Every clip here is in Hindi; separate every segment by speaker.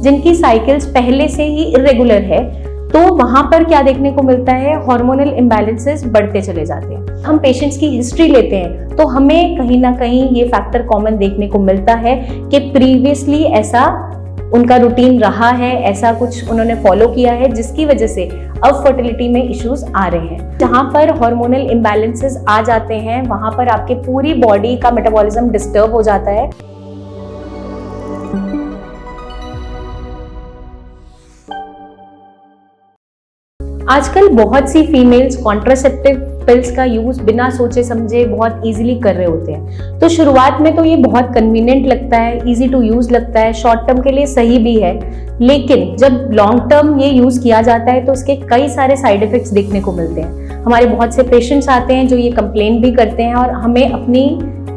Speaker 1: जिनकी साइकिल्स पहले से ही इरेगुलर है, तो वहां पर क्या देखने को मिलता है, हार्मोनल इम्बैलेंसेस बढ़ते चले जाते हैं। हम पेशेंट्स की हिस्ट्री लेते हैं तो हमें कहीं ना कहीं ये फैक्टर कॉमन देखने को मिलता है कि प्रीवियसली ऐसा उनका रूटीन रहा है, ऐसा कुछ उन्होंने फॉलो किया है, जिसकी वजह से अब फर्टिलिटी में इश्यूज आ रहे हैं। जहां पर हार्मोनल इम्बैलेंसेस आ जाते हैं वहां पर आपके पूरी बॉडी का मेटाबॉलिज्म डिस्टर्ब हो जाता है। आजकल बहुत सी फीमेल्स कॉन्ट्रासेप्टिव पिल्स का यूज बिना सोचे समझे बहुत इजीली कर रहे होते हैं। तो शुरुआत में तो ये बहुत कन्वीनियंट लगता है, इजी टू यूज लगता है, शॉर्ट टर्म के लिए सही भी है, लेकिन जब लॉन्ग टर्म ये यूज किया जाता है तो इसके कई सारे साइड इफेक्ट्स देखने को मिलते हैं। हमारे बहुत से पेशेंट्स आते हैं जो ये कंप्लेन भी करते हैं और हमें अपनी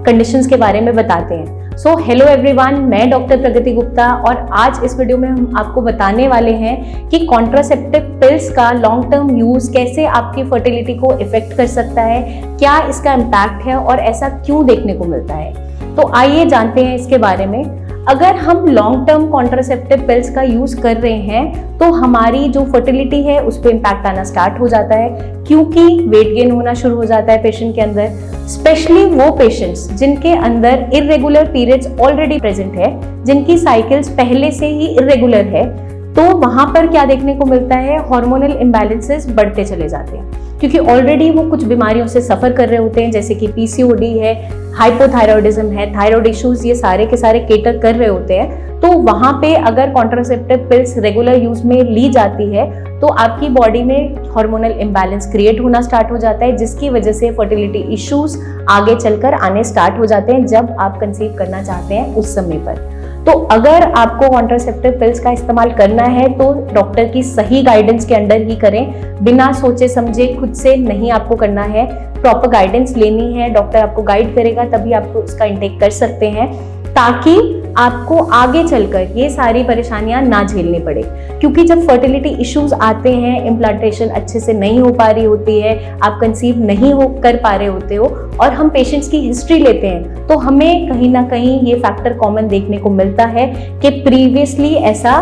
Speaker 1: कंडीशंस के बारे में बताते हैं। सो हेलो एवरीवन, मैं डॉक्टर प्रगति गुप्ता और आज इस वीडियो में हम आपको बताने वाले हैं कि कॉन्ट्रासेप्टिव पिल्स का लॉन्ग टर्म यूज कैसे आपकी फर्टिलिटी को इफेक्ट कर सकता है, क्या इसका इम्पैक्ट है और ऐसा क्यों देखने को मिलता है। तो आइए जानते हैं इसके बारे में। अगर हम लॉन्ग टर्म कॉन्ट्रासेप्टिव पिल्स का यूज कर रहे हैं तो हमारी जो फर्टिलिटी है उस पर इम्पैक्ट आना स्टार्ट हो जाता है, क्योंकि वेट गेन होना शुरू हो जाता है पेशेंट के अंदर, स्पेशली वो पेशेंट्स जिनके अंदर इरेगुलर पीरियड्स ऑलरेडी प्रेजेंट है, जिनकी साइकिल्स पहले से ही इरेगुलर है। तो वहां पर क्या देखने को मिलता है, हार्मोनल इम्बैलेंसेस बढ़ते चले जाते हैं, क्योंकि ऑलरेडी वो कुछ बीमारियों से सफर कर रहे होते हैं, जैसे कि पीसीओडी है, हाइपोथायरॉयडिज्म है, थायराइड इश्यूज, ये सारे के सारे केटर कर रहे होते हैं। तो वहां पे अगर कॉन्ट्रासेप्टिव पिल्स रेगुलर यूज में ली जाती है तो आपकी बॉडी में हार्मोनल इम्बैलेंस क्रिएट होना स्टार्ट हो जाता है, जिसकी वजह से फर्टिलिटी इश्यूज आगे चलकर आने स्टार्ट हो जाते हैं जब आप कंसीव करना चाहते हैं उस समय पर। तो अगर आपको कॉन्ट्रासेप्टिव पिल्स का इस्तेमाल करना है तो डॉक्टर की सही गाइडेंस के अंडर ही करें, बिना सोचे समझे खुद से नहीं आपको करना है, प्रॉपर गाइडेंस लेनी है, डॉक्टर आपको गाइड करेगा तभी आपको इसका इंटेक कर सकते हैं, ताकि आपको आगे चलकर ये सारी परेशानियां ना झेलनी पड़े। क्योंकि जब फर्टिलिटी इश्यूज आते हैं, इम्प्लांटेशन अच्छे से नहीं हो पा रही होती है, आप कंसीव नहीं कर पा रहे होते हो और हम पेशेंट्स की हिस्ट्री लेते हैं तो हमें कहीं ना कहीं ये फैक्टर कॉमन देखने को मिलता है कि प्रीवियसली ऐसा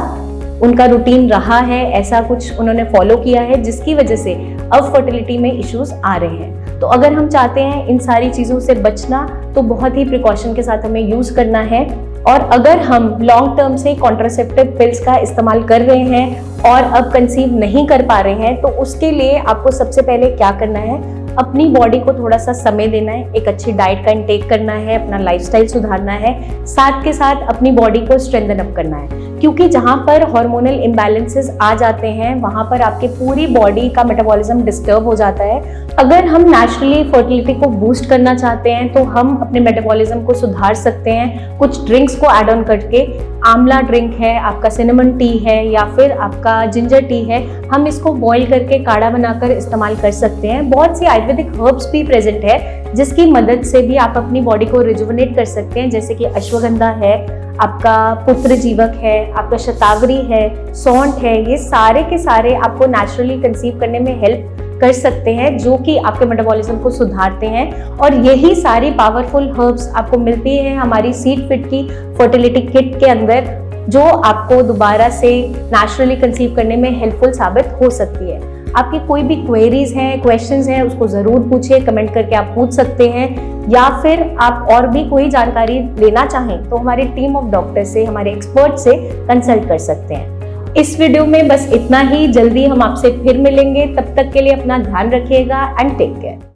Speaker 1: उनका रूटीन रहा है, ऐसा कुछ उन्होंने फॉलो किया है, जिसकी वजह से अब फर्टिलिटी में इश्यूज आ रहे हैं। तो अगर हम चाहते हैं इन सारी चीज़ों से बचना तो बहुत ही प्रिकॉशन के साथ हमें यूज करना है। और अगर हम लॉन्ग टर्म से कॉन्ट्रासेप्टिव पिल्स का इस्तेमाल कर रहे हैं और अब कंसीव नहीं कर पा रहे हैं तो उसके लिए आपको सबसे पहले क्या करना है, अपनी बॉडी को थोड़ा सा समय देना है, एक अच्छी डाइट का इंटेक करना है, अपना लाइफस्टाइल सुधारना है, साथ के साथ अपनी बॉडी को स्ट्रेंथन अप करना है। क्योंकि जहां पर हार्मोनल इम्बैलेंसेस आ जाते हैं वहां पर आपके पूरी बॉडी का मेटाबॉलिज्म डिस्टर्ब हो जाता है। अगर हम नेचुरली फर्टिलिटी को बूस्ट करना चाहते हैं तो हम अपने मेटाबॉलिज्म को सुधार सकते हैं कुछ ड्रिंक्स को ऐड ऑन करके। आंवला ड्रिंक है, आपका सिनेमन टी है या फिर आपका जिंजर टी है, हम इसको बॉईल करके काढ़ा बनाकर इस्तेमाल कर सकते हैं। बहुत सी आयुर्वेदिक हर्ब्स भी प्रेजेंट है जिसकी मदद से भी आप अपनी बॉडी को रिजुवनेट कर सकते हैं, जैसे कि अश्वगंधा है, आपका पुत्र जीवक है, आपका शतावरी है, सौंठ है, ये सारे के सारे आपको नेचुरली कंसीव करने में हेल्प कर सकते हैं, जो कि आपके मेटाबॉलिज्म को सुधारते हैं। और यही सारी पावरफुल हर्ब्स आपको मिलती है हमारी सीड फिट की फर्टिलिटी किट के अंदर, जो आपको दोबारा से नेचुरली कंसीव करने में हेल्पफुल साबित हो सकती है। आपकी कोई भी क्वेरीज हैं, क्वेश्चंस हैं, उसको ज़रूर पूछिए, कमेंट करके आप पूछ सकते हैं, या फिर आप और भी कोई जानकारी लेना चाहें तो हमारी टीम ऑफ डॉक्टर से, हमारे एक्सपर्ट से कंसल्ट कर सकते हैं। इस वीडियो में बस इतना ही, जल्दी हम आपसे फिर मिलेंगे, तब तक के लिए अपना ध्यान रखिएगा एंड टेक केयर।